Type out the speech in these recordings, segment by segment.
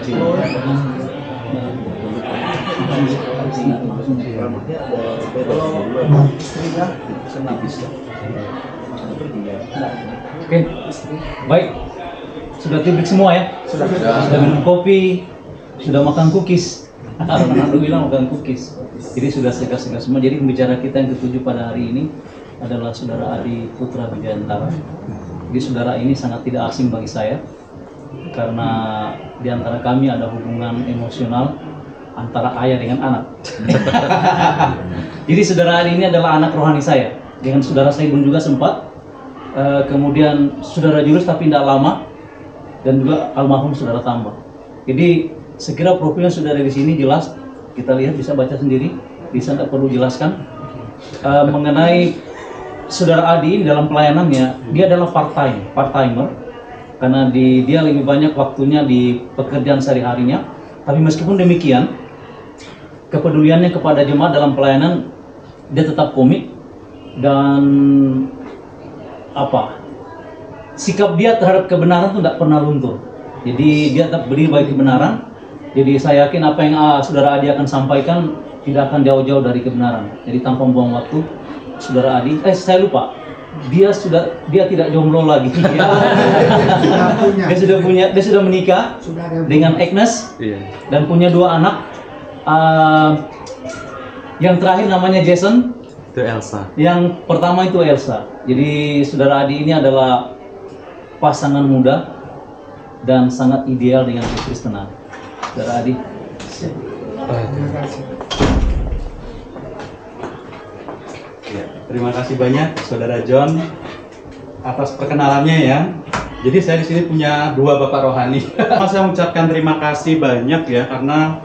Oke, baik. Sudah tidur semua ya? Sudah minum kopi, sudah makan cookies. Ronaldo bilang makan cookies. Jadi sudah segar-segar semua. Jadi pembicara kita yang ketujuh pada hari ini adalah saudara Adi Putra Wijayantara. Jadi saudara ini sangat tidak asing bagi saya karena di antara kami ada hubungan emosional antara ayah dengan anak. Jadi saudara Adi ini adalah anak rohani saya. Dengan saudara Saibun juga sempat. Kemudian saudara Julius tapi tidak lama, dan juga almarhum saudara Tambah. Jadi sekira profilnya sudah ada di sini jelas, kita lihat bisa baca sendiri, bisa tidak perlu jelaskan. Mengenai saudara Adi dalam pelayanannya, dia adalah part-timer, karena dia lebih banyak waktunya di pekerjaan sehari-harinya. Tapi meskipun demikian, kepeduliannya kepada jemaat dalam pelayanan, dia tetap komit dan sikap dia terhadap kebenaran itu tidak pernah luntur. Jadi dia tetap berdiri bagi kebenaran. Jadi saya yakin apa yang saudara Adi akan sampaikan tidak akan jauh-jauh dari kebenaran. Jadi tanpa membuang waktu, saudara Adi, saya lupa, dia tidak jomblo lagi. Dia sudah menikah dengan Agnes dan punya 2 anak. Yang terakhir namanya Jason. Itu Elsa. Yang pertama itu Elsa. Jadi saudara Adi ini adalah pasangan muda dan sangat ideal dengan kekristenan. Saudara Adi. Terima kasih. Ya, terima kasih banyak Saudara John atas perkenalannya ya. Jadi saya di sini punya 2 bapak rohani. Saya mengucapkan terima kasih banyak ya karena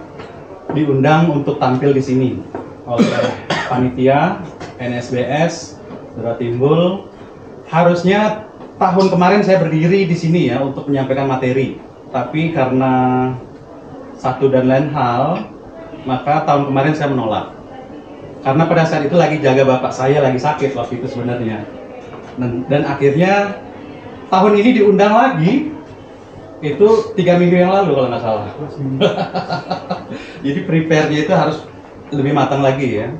diundang untuk tampil di sini oleh panitia NSBS Saudara Timbul. Harusnya tahun kemarin saya berdiri di sini ya untuk menyampaikan materi, tapi karena satu dan lain hal, maka tahun kemarin saya menolak. Karena pada saat itu lagi jaga bapak saya lagi sakit waktu itu sebenarnya. Dan akhirnya tahun ini diundang lagi, itu 3 minggu yang lalu kalau nggak salah. Jadi prepare-nya itu harus lebih matang lagi ya.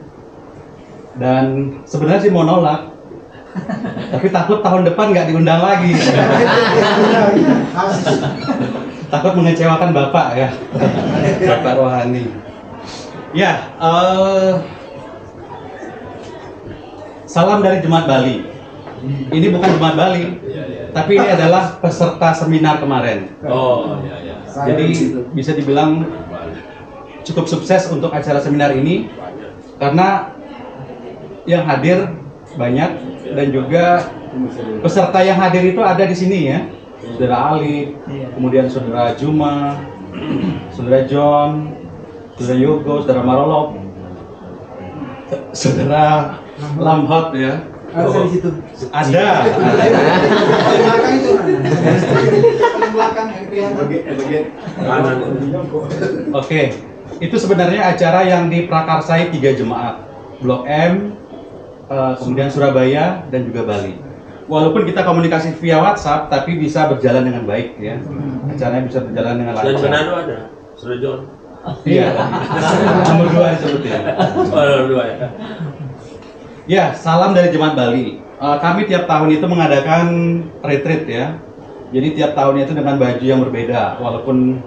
Dan sebenarnya sih mau nolak, tapi takut tahun depan nggak diundang lagi. Takut mengecewakan bapak ya, bapak rohani. Ya, salam dari Jemaat Bali. Ini bukan Jemaat Bali, tapi ini adalah peserta seminar kemarin. Oh, ya. Jadi bisa dibilang cukup sukses untuk acara seminar ini karena yang hadir banyak dan juga peserta yang hadir itu ada di sini ya. Saudara Ali, kemudian Saudara Juma, Saudara John, Saudara Yogo, Saudara Marolop, Saudara Lamhot ya. Ada di situ. Ada. Belakang itu. Belakang bagian Kanan. Oke, itu sebenarnya acara yang diprakarsai 3 jemaat, Blok M, kemudian Surabaya dan juga Bali. Walaupun kita komunikasi via WhatsApp, tapi bisa berjalan dengan baik ya. Acaranya bisa berjalan dengan Dan lancar. Manado ada, Saudara John. Iya. Nomor 2 disebut ya. Oh, nomor 2 ya. Ya, salam dari Jemaat Bali. Kami tiap tahun itu mengadakan retreat ya. Jadi tiap tahunnya itu dengan baju yang berbeda. Walaupun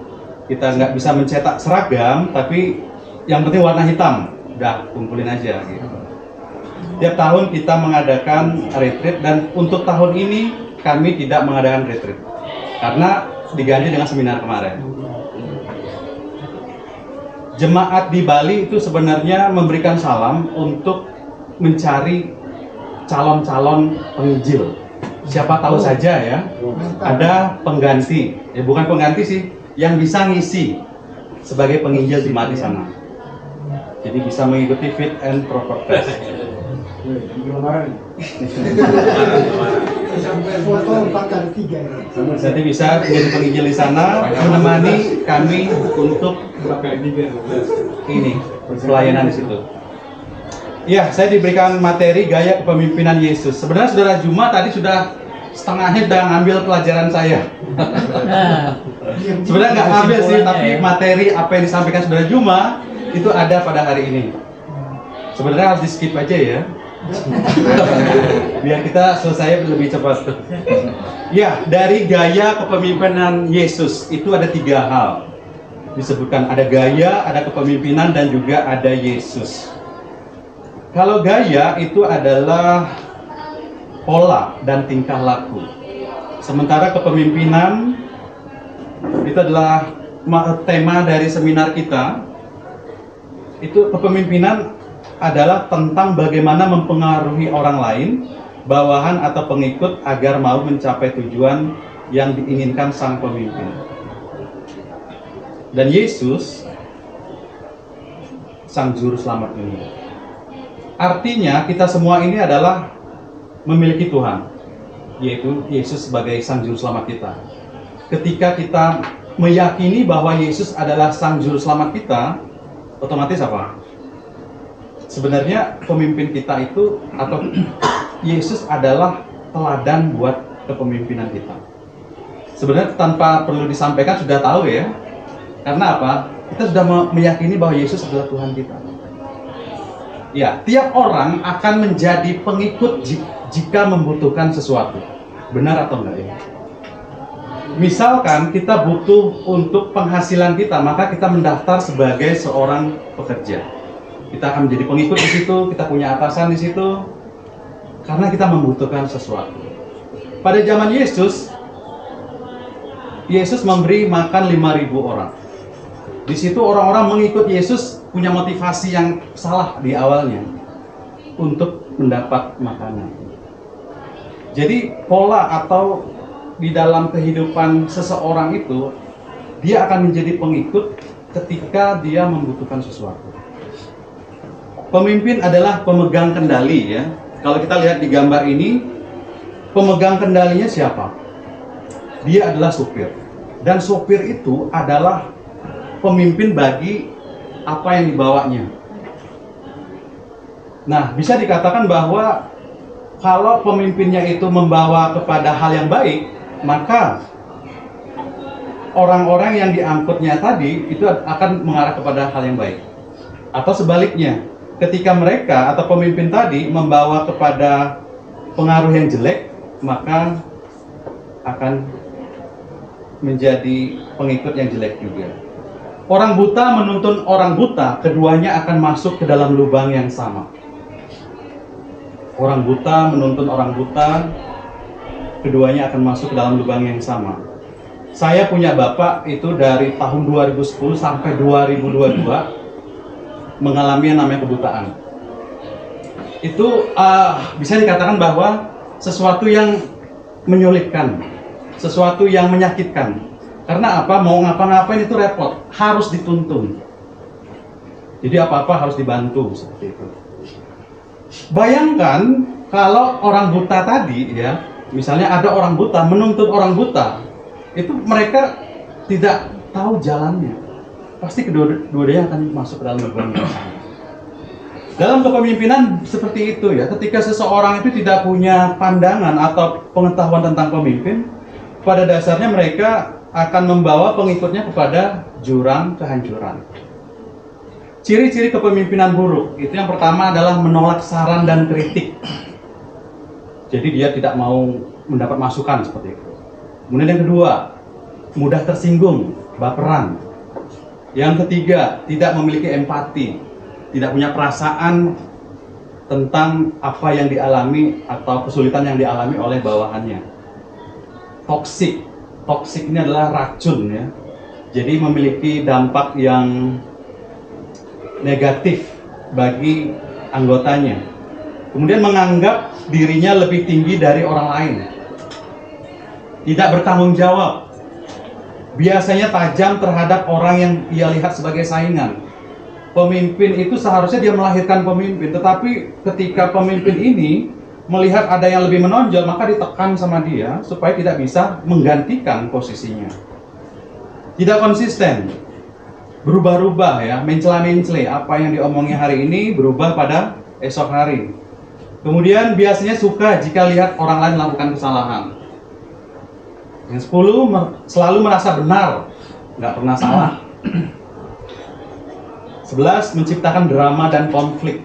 kita nggak bisa mencetak seragam, tapi yang penting warna hitam. Udah, kumpulin aja gitu. Tiap tahun kita mengadakan retreat dan untuk tahun ini kami tidak mengadakan retreat karena diganti dengan seminar kemarin. Jemaat di Bali itu sebenarnya memberikan salam untuk mencari calon-calon penginjil. Siapa tahu saja ya, ada pengganti, ya bukan pengganti sih, yang bisa ngisi sebagai penginjil jemaat di sana. Jadi bisa mengikuti fit and proper test. sampai foto 4x3 ya. Jadi bisa menjadi penginjil di sana, menemani kami untuk ini pelayanan di situ. Ya, saya diberikan materi gaya kepemimpinan Yesus. Sebenarnya Saudara Juma tadi sudah setengahnya udah ngambil pelajaran saya. Nah, Sebenarnya nggak ngambil sih, kesimpulannya tapi ya. materi apa yang disampaikan Saudara Juma itu ada pada hari ini. Sebenarnya harus di skip aja ya, biar kita selesai lebih cepat. Ya, dari gaya kepemimpinan Yesus itu ada 3 hal disebutkan. Ada gaya, ada kepemimpinan, dan juga ada Yesus. Kalau gaya itu adalah pola dan tingkah laku. Sementara kepemimpinan itu adalah tema dari seminar kita. Itu kepemimpinan adalah tentang bagaimana mempengaruhi orang lain, bawahan atau pengikut agar mau mencapai tujuan yang diinginkan sang pemimpin. Dan Yesus, sang juru selamat ini. Artinya kita semua ini adalah memiliki Tuhan, yaitu Yesus sebagai sang juru selamat kita. Ketika kita meyakini bahwa Yesus adalah sang juru selamat kita, otomatis apa? Sebenarnya pemimpin kita itu, atau Yesus adalah teladan buat kepemimpinan kita. Sebenarnya tanpa perlu disampaikan sudah tahu ya. Karena apa? Kita sudah meyakini bahwa Yesus adalah Tuhan kita. Ya, tiap orang akan menjadi pengikut jika membutuhkan sesuatu. Benar atau enggak ya? Misalkan kita butuh untuk penghasilan kita, maka kita mendaftar sebagai seorang pekerja. Kita akan menjadi pengikut di situ, kita punya atasan di situ, karena kita membutuhkan sesuatu. Pada zaman Yesus memberi makan 5.000 orang. Di situ orang-orang mengikut Yesus punya motivasi yang salah di awalnya untuk mendapat makanan. Jadi pola atau di dalam kehidupan seseorang itu, dia akan menjadi pengikut ketika dia membutuhkan sesuatu. Pemimpin adalah pemegang kendali ya. Kalau kita lihat di gambar ini, pemegang kendalinya siapa? Dia adalah supir. Dan supir itu adalah pemimpin bagi apa yang dibawanya. Nah, bisa dikatakan bahwa kalau pemimpinnya itu membawa kepada hal yang baik, maka orang-orang yang diangkutnya tadi itu akan mengarah kepada hal yang baik. Atau sebaliknya, ketika mereka atau pemimpin tadi membawa kepada pengaruh yang jelek, maka akan menjadi pengikut yang jelek juga. Orang buta menuntun orang buta, keduanya akan masuk ke dalam lubang yang sama. Orang buta menuntun orang buta, keduanya akan masuk ke dalam lubang yang sama. Saya punya bapak itu dari tahun 2010 sampai 2022 mengalami yang namanya kebutaan. Itu bisa dikatakan bahwa sesuatu yang menyulitkan, sesuatu yang menyakitkan. Karena apa? Mau ngapa-ngapain itu repot, harus dituntun. Jadi apa-apa harus dibantu seperti itu. Bayangkan kalau orang buta tadi ya, misalnya ada orang buta menuntut orang buta, itu mereka tidak tahu jalannya. Pasti kedua-duanya akan masuk ke dalam lubang yang sama. Dalam kepemimpinan seperti itu ya, ketika seseorang itu tidak punya pandangan atau pengetahuan tentang pemimpin, pada dasarnya mereka akan membawa pengikutnya kepada jurang kehancuran. Ciri-ciri kepemimpinan buruk, itu yang pertama adalah menolak saran dan kritik. Jadi dia tidak mau mendapat masukan seperti itu. Kemudian yang kedua, mudah tersinggung, baperan. Yang ketiga, tidak memiliki empati, tidak punya perasaan tentang apa yang dialami atau kesulitan yang dialami oleh bawahannya. Toksik ini adalah racun ya. Jadi memiliki dampak yang negatif bagi anggotanya. Kemudian menganggap dirinya lebih tinggi dari orang lain. Tidak bertanggung jawab. Biasanya tajam terhadap orang yang ia lihat sebagai saingan. Pemimpin itu seharusnya dia melahirkan pemimpin, tetapi ketika pemimpin ini melihat ada yang lebih menonjol, maka ditekan sama dia supaya tidak bisa menggantikan posisinya. Tidak konsisten, berubah-ubah ya, mencela-mencela apa yang diomongnya hari ini berubah pada esok hari. Kemudian biasanya suka jika lihat orang lain melakukan kesalahan. Yang 10, selalu merasa benar, nggak pernah salah. 11, menciptakan drama dan konflik.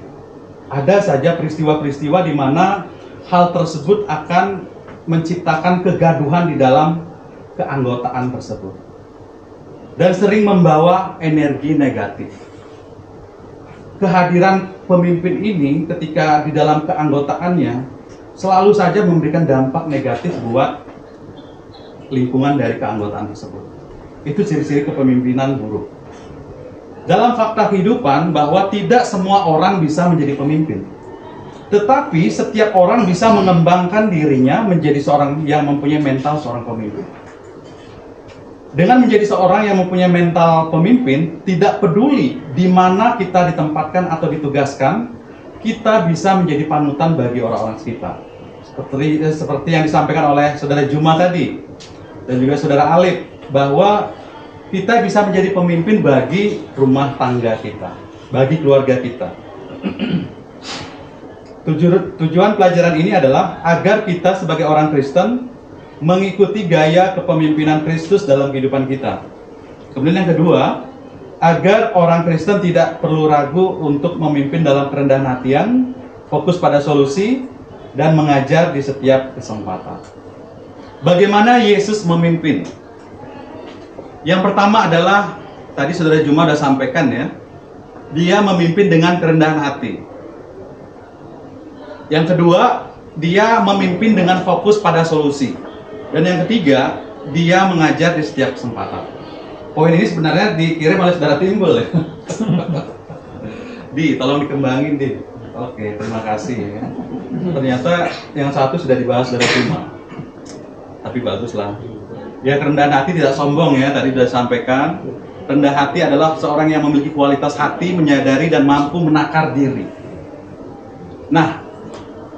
Ada saja peristiwa-peristiwa di mana hal tersebut akan menciptakan kegaduhan di dalam keanggotaan tersebut. Dan sering membawa energi negatif. Kehadiran pemimpin ini ketika di dalam keanggotaannya selalu saja memberikan dampak negatif buat lingkungan dari keanggotaan tersebut. Itu ciri-ciri kepemimpinan buruk. Dalam fakta kehidupan bahwa tidak semua orang bisa menjadi pemimpin. Tetapi setiap orang bisa mengembangkan dirinya menjadi seorang yang mempunyai mental seorang pemimpin. Dengan menjadi seorang yang mempunyai mental pemimpin, tidak peduli di mana kita ditempatkan atau ditugaskan, kita bisa menjadi panutan bagi orang-orang sekitar. Seperti yang disampaikan oleh Saudara Juma tadi, dan juga Saudara Alif, bahwa kita bisa menjadi pemimpin bagi rumah tangga kita, bagi keluarga kita. Tujuan pelajaran ini adalah agar kita sebagai orang Kristen mengikuti gaya kepemimpinan Kristus dalam kehidupan kita. Kemudian yang kedua, agar orang Kristen tidak perlu ragu untuk memimpin dalam kerendahan hatian, fokus pada solusi, dan mengajar di setiap kesempatan. Bagaimana Yesus memimpin? Yang pertama adalah, tadi Saudara Juma sudah sampaikan ya, dia memimpin dengan kerendahan hati. Yang kedua, dia memimpin dengan fokus pada solusi. Dan yang ketiga, dia mengajar di setiap kesempatan. Poin ini sebenarnya dikirim oleh Saudara Timbul ya. Di, tolong dikembangin Di. Oke, terima kasih ya. Ternyata yang satu sudah dibahas Saudara Juma. Tapi baguslah. Ya, kerendahan hati tidak sombong ya, tadi sudah disampaikan. Rendah hati adalah seorang yang memiliki kualitas hati, menyadari dan mampu menakar diri. Nah,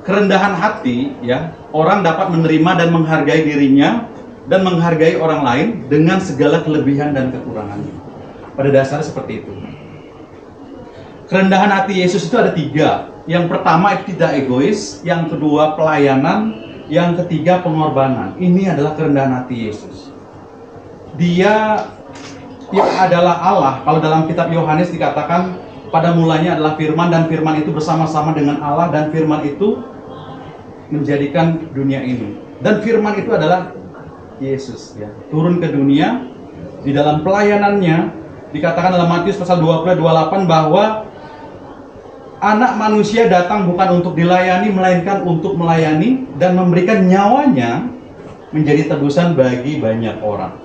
kerendahan hati ya, orang dapat menerima dan menghargai dirinya dan menghargai orang lain dengan segala kelebihan dan kekurangannya. Pada dasarnya seperti itu. Kerendahan hati Yesus itu ada 3. Yang pertama itu tidak egois, yang kedua pelayanan, yang ketiga pengorbanan. Ini adalah kerendahan hati Yesus. Dia adalah Allah. Kalau dalam kitab Yohanes dikatakan pada mulanya adalah firman, dan firman itu bersama-sama dengan Allah, dan firman itu menjadikan dunia ini. Dan firman itu adalah Yesus ya. Turun ke dunia di dalam pelayanannya, dikatakan dalam Matius pasal 20:28 bahwa Anak manusia datang bukan untuk dilayani, melainkan untuk melayani dan memberikan nyawanya menjadi tebusan bagi banyak orang.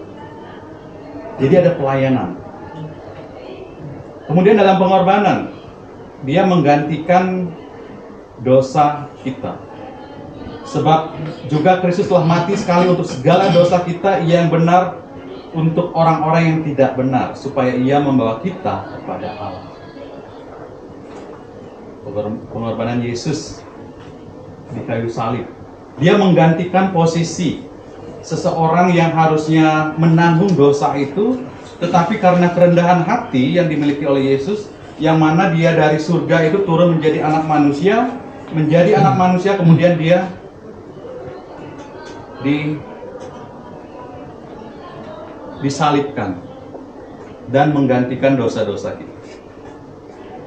Jadi ada pelayanan. Kemudian dalam pengorbanan, dia menggantikan dosa kita. Sebab juga Kristus telah mati sekali untuk segala dosa kita, yang benar untuk orang-orang yang tidak benar, supaya ia membawa kita kepada Allah. Pengorbanan Yesus di kayu salib, dia menggantikan posisi seseorang yang harusnya menanggung dosa itu, tetapi karena kerendahan hati yang dimiliki oleh Yesus, yang mana dia dari surga itu turun menjadi anak manusia, kemudian dia disalibkan dan menggantikan dosa-dosa kita.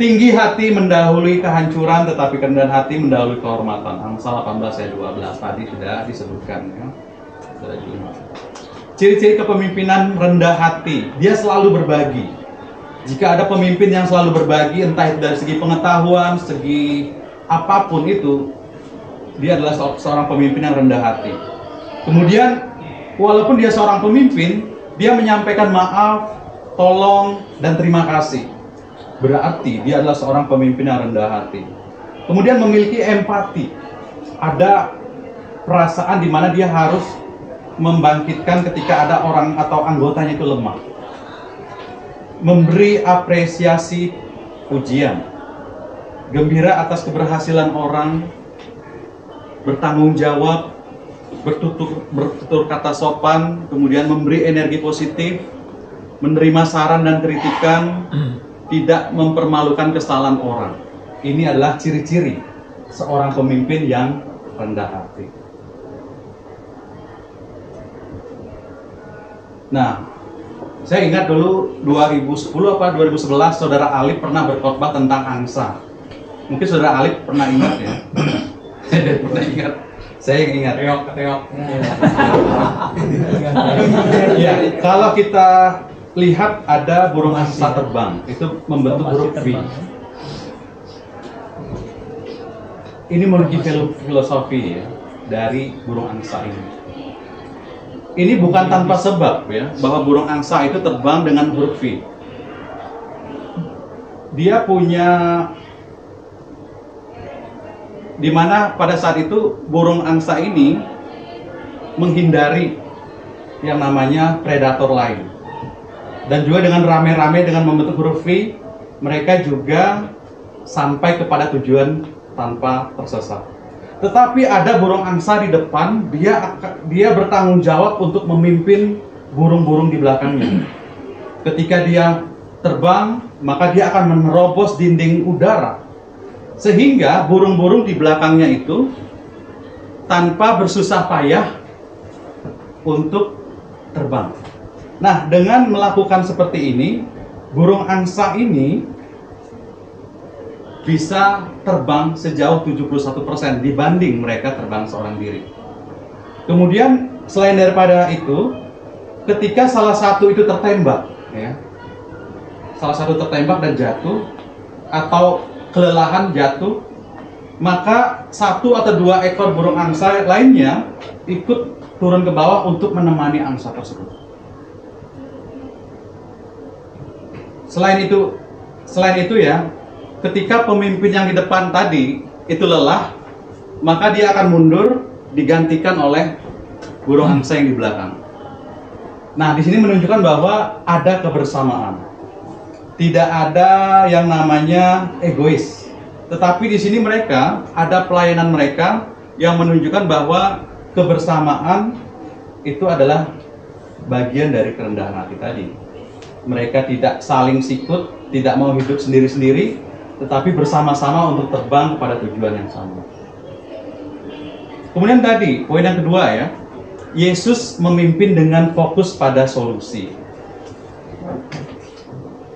Tinggi hati mendahului kehancuran, tetapi kerendahan hati mendahului kehormatan. Amsal 18 ayat 12 tadi sudah disebutkan ya. Ciri-ciri kepemimpinan rendah hati, dia selalu berbagi. Jika ada pemimpin yang selalu berbagi, entah itu dari segi pengetahuan, segi apapun itu, dia adalah seorang pemimpin yang rendah hati. Kemudian, walaupun dia seorang pemimpin, dia menyampaikan maaf, tolong, dan terima kasih. Berarti dia adalah seorang pemimpin yang rendah hati. Kemudian memiliki empati. Ada perasaan di mana dia harus membangkitkan ketika ada orang atau anggotanya itu lemah. Memberi apresiasi, pujian. Gembira atas keberhasilan orang. Bertanggung jawab, bertutur kata sopan, kemudian memberi energi positif, menerima saran dan kritikan, tidak mempermalukan kesalahan orang. Ini adalah ciri-ciri seorang pemimpin yang rendah hati. Nah, saya ingat dulu 2010 apa 2011 Saudara Alip pernah berkhotbah tentang angsa. Mungkin Saudara Alip pernah ingat ya. Pernah ingat. Saya yang ingat. Teok. Ya, kalau kita lihat ada burung angsa terbang, itu membentuk huruf V. Ini menurut filosofi ya dari burung angsa ini. Ini bukan tanpa sebab ya, bahwa burung angsa itu terbang dengan huruf V. Dia punya, dimana pada saat itu burung angsa ini menghindari yang namanya predator lain. Dan juga dengan rame-rame dengan membentuk huruf V, mereka juga sampai kepada tujuan tanpa tersesat. Tetapi ada burung angsa di depan, dia bertanggung jawab untuk memimpin burung-burung di belakangnya. Ketika dia terbang, maka dia akan menerobos dinding udara. Sehingga burung-burung di belakangnya itu tanpa bersusah payah untuk terbang. Nah, dengan melakukan seperti ini, burung angsa ini bisa terbang sejauh 71% dibanding mereka terbang seorang diri. Kemudian selain daripada itu, ketika salah satu itu tertembak, ya, salah satu tertembak dan jatuh atau kelelahan jatuh, maka satu atau dua ekor burung angsa lainnya ikut turun ke bawah untuk menemani angsa tersebut. Selain itu ya, ketika pemimpin yang di depan tadi itu lelah, maka dia akan mundur digantikan oleh burung angsa yang di belakang. Nah, di sini menunjukkan bahwa ada kebersamaan. Tidak ada yang namanya egois. Tetapi di sini mereka ada pelayanan mereka yang menunjukkan bahwa kebersamaan itu adalah bagian dari kerendahan hati tadi. Mereka tidak saling sikut, tidak mau hidup sendiri-sendiri, tetapi bersama-sama untuk terbang kepada tujuan yang sama. Kemudian tadi, poin yang kedua ya, Yesus memimpin dengan fokus pada solusi.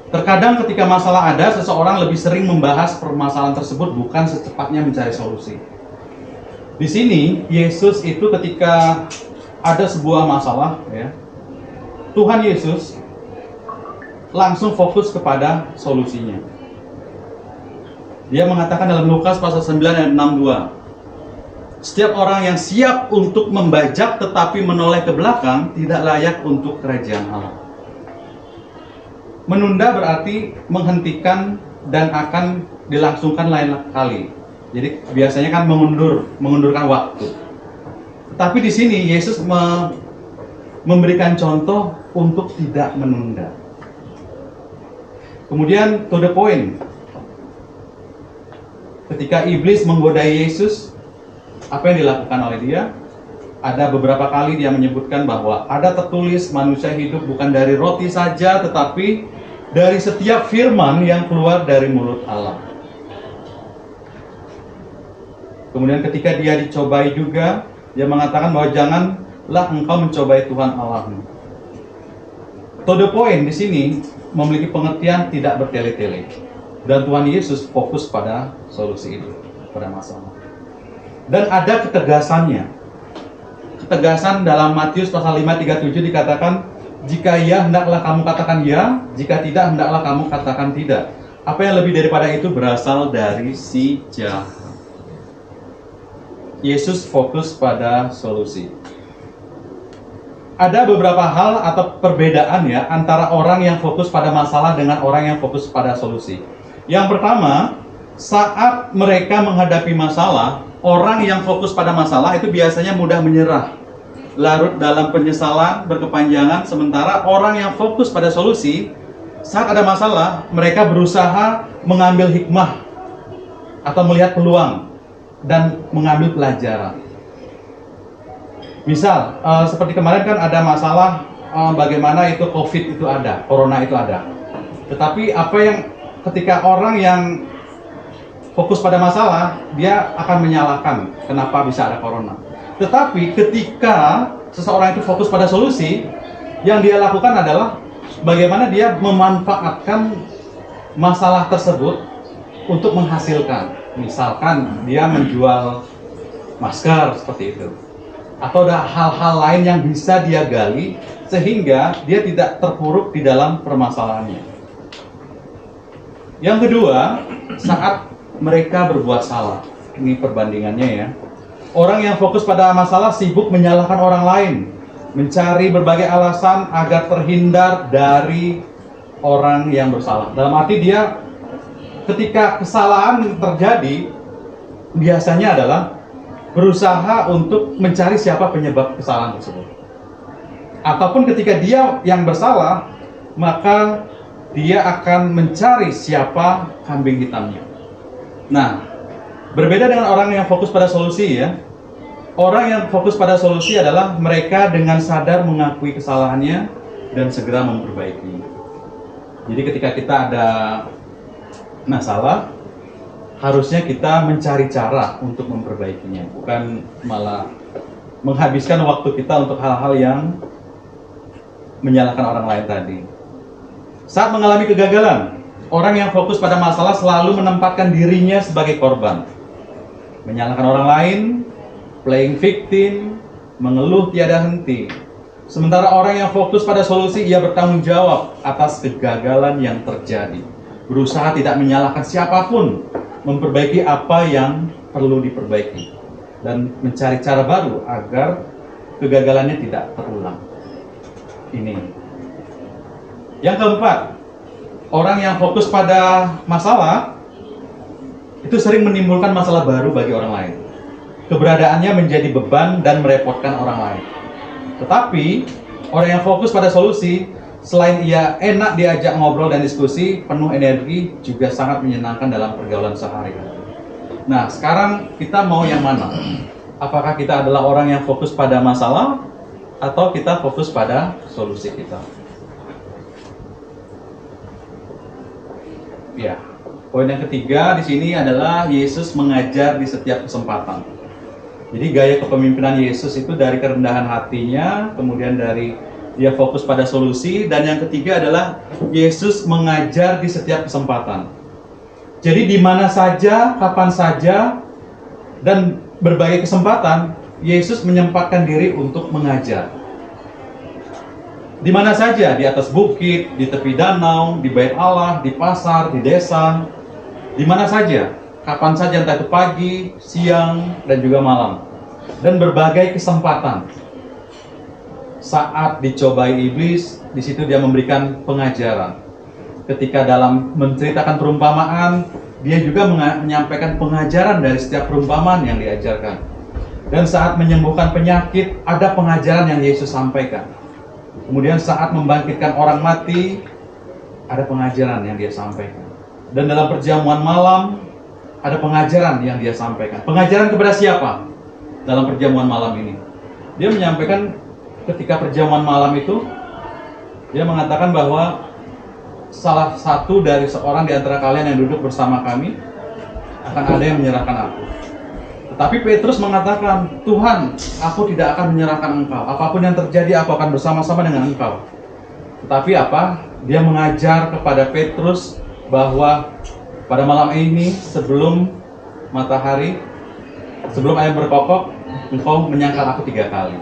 Terkadang ketika masalah ada, seseorang lebih sering membahas permasalahan tersebut bukan secepatnya mencari solusi. Di sini, Yesus itu ketika ada sebuah masalah, ya, Tuhan Yesus langsung fokus kepada solusinya. Dia mengatakan dalam Lukas pasal 9 ayat 62, setiap orang yang siap untuk membajak tetapi menoleh ke belakang tidak layak untuk kerajaan Allah. Menunda berarti menghentikan dan akan dilangsungkan lain kali. Jadi biasanya kan mengundurkan waktu. Tetapi di sini Yesus memberikan contoh untuk tidak menunda. Kemudian to the point. Ketika iblis menggodai Yesus, apa yang dilakukan oleh dia? Ada beberapa kali dia menyebutkan bahwa ada tertulis manusia hidup bukan dari roti saja, tetapi dari setiap firman yang keluar dari mulut Allah. Kemudian ketika dia dicobai juga, dia mengatakan bahwa janganlah engkau mencobai Tuhan Allahmu. To the point di sini memiliki pengertian tidak bertele-tele. Dan Tuhan Yesus fokus pada solusi itu, pada masalah. Dan ada ketegasannya. Ketegasan dalam Matius pasal 5:37 dikatakan, jika ya, hendaklah kamu katakan ya, jika tidak, hendaklah kamu katakan tidak. Apa yang lebih daripada itu berasal dari si jahat. Yesus fokus pada solusi. Ada beberapa hal atau perbedaan ya antara orang yang fokus pada masalah dengan orang yang fokus pada solusi. Yang pertama, saat mereka menghadapi masalah, orang yang fokus pada masalah itu biasanya mudah menyerah, larut dalam penyesalan berkepanjangan, sementara orang yang fokus pada solusi, saat ada masalah, mereka berusaha mengambil hikmah atau melihat peluang dan mengambil pelajaran. Misal, seperti kemarin kan ada masalah bagaimana itu COVID itu ada, Corona itu ada. Tetapi apa yang ketika orang yang fokus pada masalah, dia akan menyalahkan kenapa bisa ada Corona. Tetapi ketika seseorang itu fokus pada solusi, Yang dia lakukan adalah bagaimana dia memanfaatkan masalah tersebut untuk menghasilkan. Misalkan dia menjual masker seperti itu. Atau ada hal-hal lain yang bisa dia gali sehingga dia tidak terpuruk di dalam permasalahannya. Yang kedua, saat mereka berbuat salah. Ini perbandingannya ya. Orang yang fokus pada masalah sibuk menyalahkan orang lain, mencari berbagai alasan agar terhindar dari orang yang bersalah. Dalam arti dia ketika kesalahan terjadi biasanya adalah berusaha untuk mencari siapa penyebab kesalahan tersebut. Ataupun ketika dia yang bersalah, maka dia akan mencari siapa kambing hitamnya. Nah, berbeda dengan orang yang fokus pada solusi ya. Orang yang fokus pada solusi adalah mereka dengan sadar mengakui kesalahannya dan segera memperbaiki. Jadi ketika kita ada masalah, harusnya kita mencari cara untuk memperbaikinya, bukan malah menghabiskan waktu kita untuk hal-hal yang menyalahkan orang lain tadi. Saat mengalami kegagalan, orang yang fokus pada masalah selalu menempatkan dirinya sebagai korban, menyalahkan orang lain, playing victim, mengeluh tiada henti. Sementara orang yang fokus pada solusi, ia bertanggung jawab atas kegagalan yang terjadi, berusaha tidak menyalahkan siapapun, memperbaiki apa yang perlu diperbaiki, dan mencari cara baru agar kegagalannya tidak terulang. Ini. Yang keempat, orang yang fokus pada masalah itu sering menimbulkan masalah baru bagi orang lain. Keberadaannya menjadi beban dan merepotkan orang lain. Tetapi orang yang fokus pada solusi, selain ia enak diajak ngobrol dan diskusi, penuh energi, juga sangat menyenangkan dalam pergaulan sehari-hari. Nah, sekarang kita mau yang mana? Apakah kita adalah orang yang fokus pada masalah atau kita fokus pada solusi kita? Ya, poin yang ketiga di sini adalah Yesus mengajar di setiap kesempatan. Jadi gaya kepemimpinan Yesus itu dari kerendahan hatinya, kemudian dari dia fokus pada solusi, dan yang ketiga adalah Yesus mengajar di setiap kesempatan. Jadi di mana saja, kapan saja, dan berbagai kesempatan, Yesus menyempatkan diri untuk mengajar. Di mana saja, di atas bukit, di tepi danau, di bait Allah, di pasar, di desa, di mana saja, kapan saja, entah itu pagi, siang, dan juga malam. Dan berbagai kesempatan. Saat dicobai iblis, di situ dia memberikan pengajaran. Ketika dalam menceritakan perumpamaan, dia juga menyampaikan pengajaran dari setiap perumpamaan yang diajarkan. Dan saat menyembuhkan penyakit, ada pengajaran yang Yesus sampaikan. Kemudian saat membangkitkan orang mati, ada pengajaran yang dia sampaikan. Dan dalam perjamuan malam, ada pengajaran yang dia sampaikan. Pengajaran kepada siapa? Dalam perjamuan malam ini, dia menyampaikan ketika perjamuan malam itu, dia mengatakan bahwa salah satu dari seorang di antara kalian yang duduk bersama kami akan ada yang menyerahkan aku. Tetapi Petrus mengatakan, Tuhan, aku tidak akan menyerahkan engkau. Apapun yang terjadi, aku akan bersama-sama dengan engkau. Tetapi apa? Dia mengajar kepada Petrus bahwa pada malam ini sebelum matahari, sebelum ayam berkokok, engkau menyangkal aku 3 kali.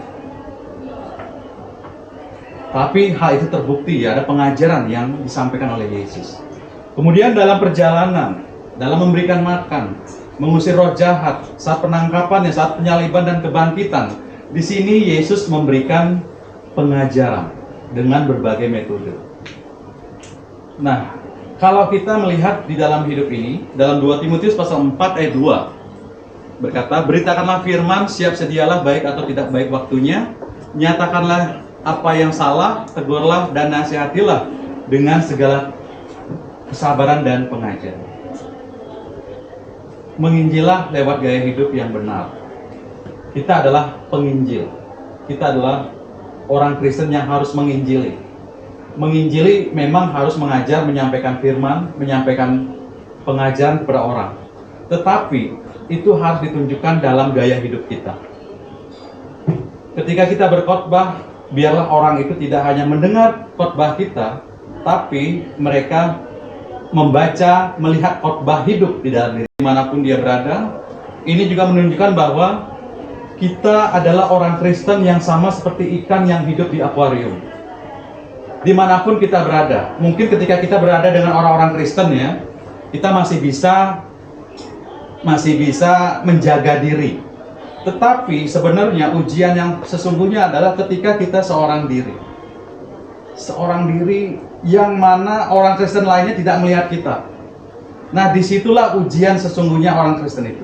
Tapi hal itu terbukti ya, ada pengajaran yang disampaikan oleh Yesus. Kemudian dalam perjalanan, dalam memberikan makan, mengusir roh jahat, saat penangkapan, saat penyaliban dan kebangkitan, di sini Yesus memberikan pengajaran dengan berbagai metode. Nah, kalau kita melihat di dalam hidup ini, dalam 2 Timotius pasal 4 ayat 2, berkata, beritakanlah firman, siap sedialah baik atau tidak baik waktunya, nyatakanlah apa yang salah, tegurlah dan nasihatilah dengan segala kesabaran dan pengajaran. Menginjilah lewat gaya hidup yang benar. Kita adalah penginjil. Kita adalah orang Kristen yang harus menginjili. Menginjili memang harus mengajar, menyampaikan firman, menyampaikan pengajaran kepada orang. Tetapi itu harus ditunjukkan dalam gaya hidup kita. Ketika kita berkhotbah, biarlah orang itu tidak hanya mendengar khotbah kita, tapi mereka membaca, melihat khotbah hidup di dalam diri dimanapun dia berada. Ini juga menunjukkan bahwa kita adalah orang Kristen yang sama seperti ikan yang hidup di akuarium. Dimanapun kita berada, mungkin ketika kita berada dengan orang-orang Kristen ya, kita masih bisa menjaga diri. Tetapi sebenarnya ujian yang sesungguhnya adalah ketika kita seorang diri. Seorang diri yang mana orang Kristen lainnya tidak melihat kita. Nah, disitulah ujian sesungguhnya orang Kristen itu.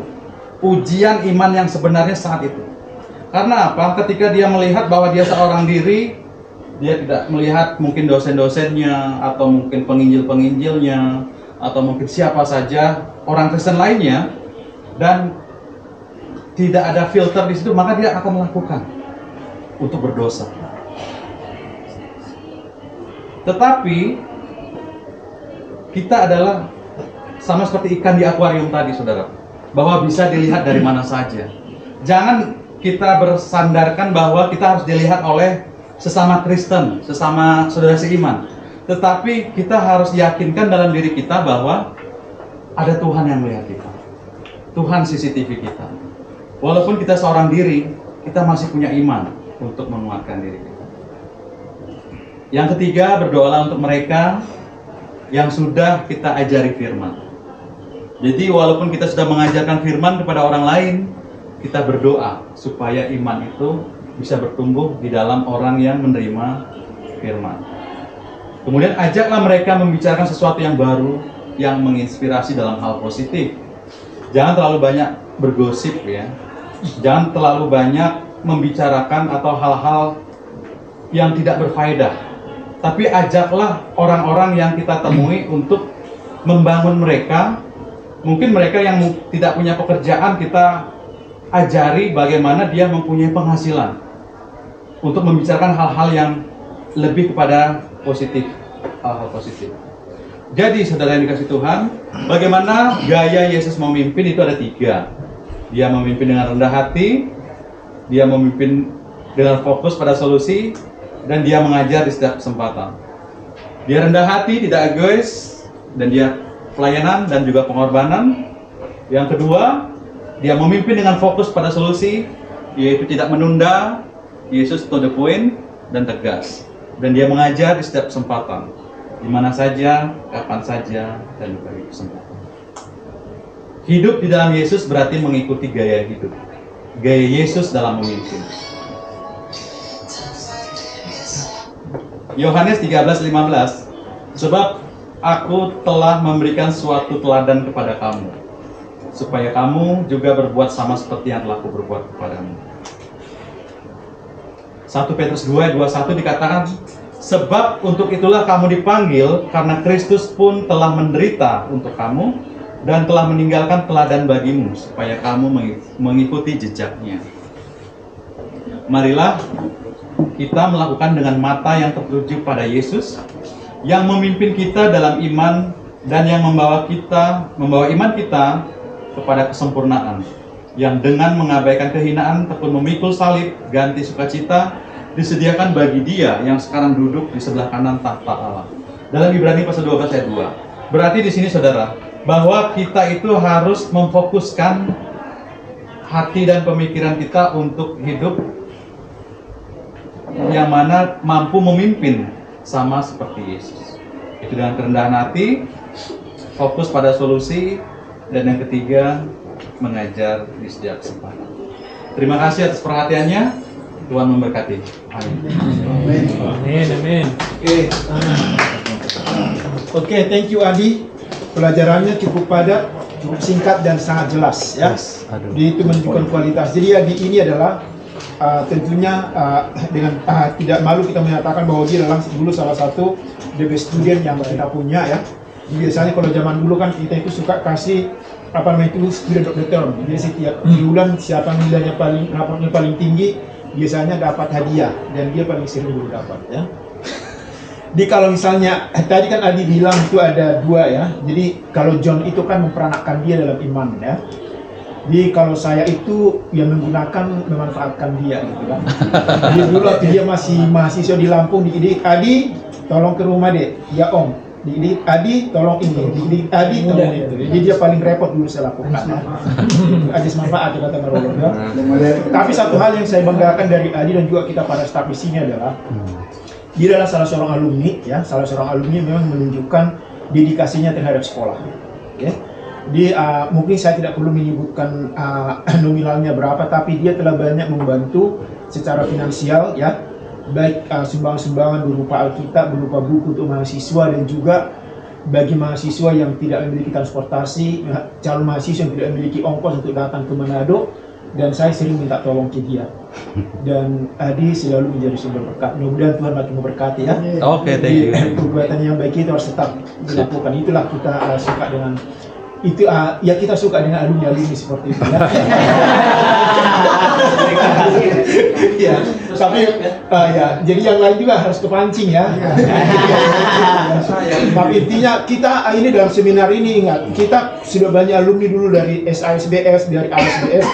Ujian iman yang sebenarnya saat itu. Karena apa? Ketika dia melihat bahwa dia seorang diri, dia tidak melihat mungkin dosen-dosennya, atau mungkin penginjil-penginjilnya, atau mungkin siapa saja orang Kristen lainnya, dan tidak ada filter di situ, maka dia akan melakukan untuk berdosa. Tetapi kita adalah sama seperti ikan di akuarium tadi, saudara, bahwa bisa dilihat dari mana saja. Jangan kita bersandarkan bahwa kita harus dilihat oleh sesama Kristen, sesama saudara seiman. Tetapi kita harus yakinkan dalam diri kita bahwa ada Tuhan yang melihat kita. Tuhan CCTV kita. Walaupun kita seorang diri, kita masih punya iman untuk menguatkan diri kita. Yang ketiga, berdoalah untuk mereka yang sudah kita ajari firman. Jadi walaupun kita sudah mengajarkan firman kepada orang lain, kita berdoa supaya iman itu bisa bertumbuh di dalam orang yang menerima firman. Kemudian ajaklah mereka membicarakan sesuatu yang baru, yang menginspirasi dalam hal positif. Jangan terlalu banyak bergosip ya. Jangan terlalu banyak membicarakan atau hal-hal yang tidak berfaedah. Tapi ajaklah orang-orang yang kita temui untuk membangun mereka. Mungkin mereka yang tidak punya pekerjaan, kita ajari bagaimana dia mempunyai penghasilan untuk membicarakan hal-hal yang lebih kepada positif, hal-hal positif. Jadi saudara yang dikasih Tuhan, bagaimana gaya Yesus memimpin itu ada 3. Dia memimpin dengan rendah hati, dia memimpin dengan fokus pada solusi, dan dia mengajar di setiap kesempatan. Dia rendah hati, tidak egois, dan dia pelayanan dan juga pengorbanan. Yang kedua, dia memimpin dengan fokus pada solusi, yaitu tidak menunda. Yesus to the point dan tegas. Dan dia mengajar di setiap kesempatan, di mana saja, kapan saja, dan berbagai kesempatan. Hidup di dalam Yesus berarti mengikuti gaya hidup. Gaya Yesus dalam memimpin. Yohanes 13:15, sebab aku telah memberikan suatu teladan kepada kamu, supaya kamu juga berbuat sama seperti yang telah aku berbuat kepadamu. 1 Petrus 2:21 dikatakan, sebab untuk itulah kamu dipanggil, karena Kristus pun telah menderita untuk kamu, dan telah meninggalkan teladan bagimu, supaya kamu mengikuti jejaknya. Marilah kita melakukan dengan mata yang tertuju pada Yesus, yang memimpin kita dalam iman, dan yang membawa iman kita kepada kesempurnaan, yang dengan mengabaikan kehinaan tekun memikul salib, ganti sukacita disediakan bagi Dia yang sekarang duduk di sebelah kanan tahta Allah. Dalam Ibrani pasal 12 ayat 2. Berarti di sini saudara, bahwa kita itu harus memfokuskan hati dan pemikiran kita untuk hidup yang mana mampu memimpin sama seperti Yesus. Itu dengan kerendahan hati, fokus pada solusi, dan yang ketiga, mengajar di setiap kesempatan. Terima kasih atas perhatiannya. Tuhan memberkati. Amin. Amin. Oke, thank you Adi. Pelajarannya cukup padat, cukup singkat dan sangat jelas ya. Itu menunjukkan kualitas. Jadi Adi ini adalah tentunya dengan tidak malu kita menyatakan bahwa dia adalah dulu salah satu the best student yang kita punya ya. Biasanya kalau zaman dulu kan kita itu suka kasih student of the term. Jadi setiap bulan siapa nilainya raportnya paling tinggi biasanya dapat hadiah, dan dia paling sering dulu dapat ya. Di kalau misalnya tadi kan Adi bilang itu ada 2 ya. Jadi kalau John itu kan memperanakkan dia dalam iman ya. Jadi kalau saya itu yang menggunakan memanfaatkan dia gitu kan. Jadi dulu waktu dia masih mahasiswa di Lampung, dididik Adi tolong ke rumah deh, ya Om. Dididik Adi tolong ini, dididik Adi tolong itu. Jadi dia paling repot dulu saya lakukan. Aja manfaat kata Marolo ya. Tapi satu hal yang saya banggakan dari Adi dan juga kita para staf di sini adalah dia adalah salah seorang alumni ya, salah seorang alumni memang menunjukkan dedikasinya terhadap sekolah. Ya. Mungkin saya tidak perlu menyebutkan nominalnya berapa, tapi dia telah banyak membantu secara finansial ya, baik sumbangan-sumbangan berupa Alkitab, berupa buku untuk mahasiswa, dan juga bagi mahasiswa yang tidak memiliki transportasi, calon mahasiswa yang tidak memiliki ongkos untuk datang ke Manado, dan saya sering minta tolong ke dia. Dan Adi selalu menjadi sumber berkat. Mudah-mudahan Tuhan makin memberkati ya. Oke, thank you. Perbuatan yang baik itu harus tetap dilakukan. Itulah kita suka dengan itu ya, kita suka dengan alumni seperti itu ya. Ya, tapi ya, jadi yang lain juga harus kepancing ya. Tapi intinya kita ini dalam seminar ini ingat, kita sudah banyak alumni dulu dari SASBS, dari ASBS.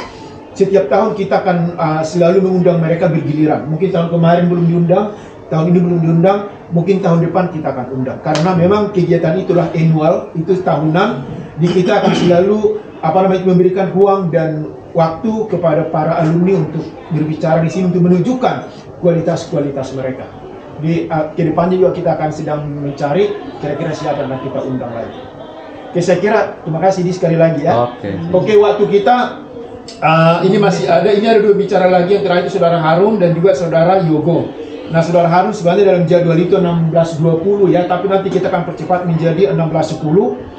Setiap tahun kita akan selalu mengundang mereka bergiliran. Mungkin tahun kemarin belum diundang, tahun ini belum diundang, mungkin tahun depan kita akan undang. Karena memang kegiatan itulah annual, itu tahunan. Di kita akan selalu memberikan ruang dan waktu kepada para alumni untuk berbicara di sini, untuk menunjukkan kualitas-kualitas mereka. Di kedepannya juga kita akan sedang mencari kira-kira siapa yang kita undang lagi. Oke, saya kira terima kasih sekali lagi ya. Oke, waktu kita ini masih ada. Ini ada dua bicara lagi, yang terakhir Saudara Harun dan juga Saudara Yogo. Nah, Saudara Harun sebenarnya dalam jadwal itu 16.20 ya, tapi nanti kita akan percepat menjadi 16.10.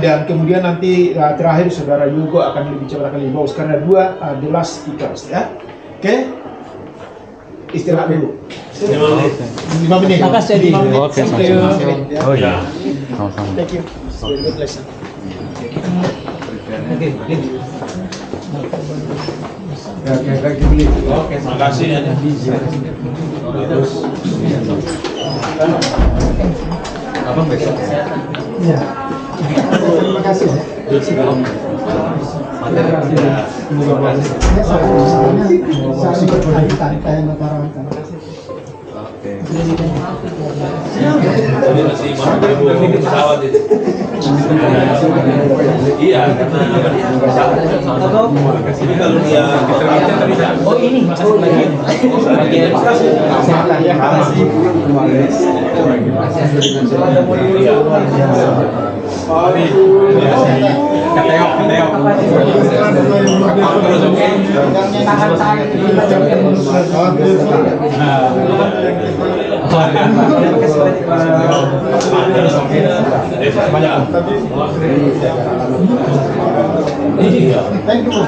Dan kemudian nanti terakhir Saudara Yogo akan lebih bagus karena dua the last speakers ya. Oke. Istirahat dulu. 5 menit. Terima kasih, Adi. Oke, sama-sama. Oh ya. Sama-sama. Thank you. Good lesson. Oke. Oke, makasih ya. Abang besok. Ya. Terima kasih. Tadi masih 50.000 pesawat itu. Iya, karena ini kalau dia Oh ini masuk lagi. Bagian kesehatan ya.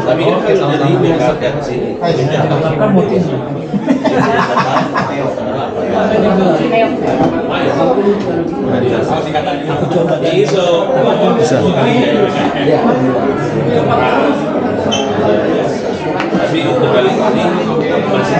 tapi kan jadi BKK ke sini. Kan mungkin. Aku coba deh. Bisa. Tapi untuk kali ini masih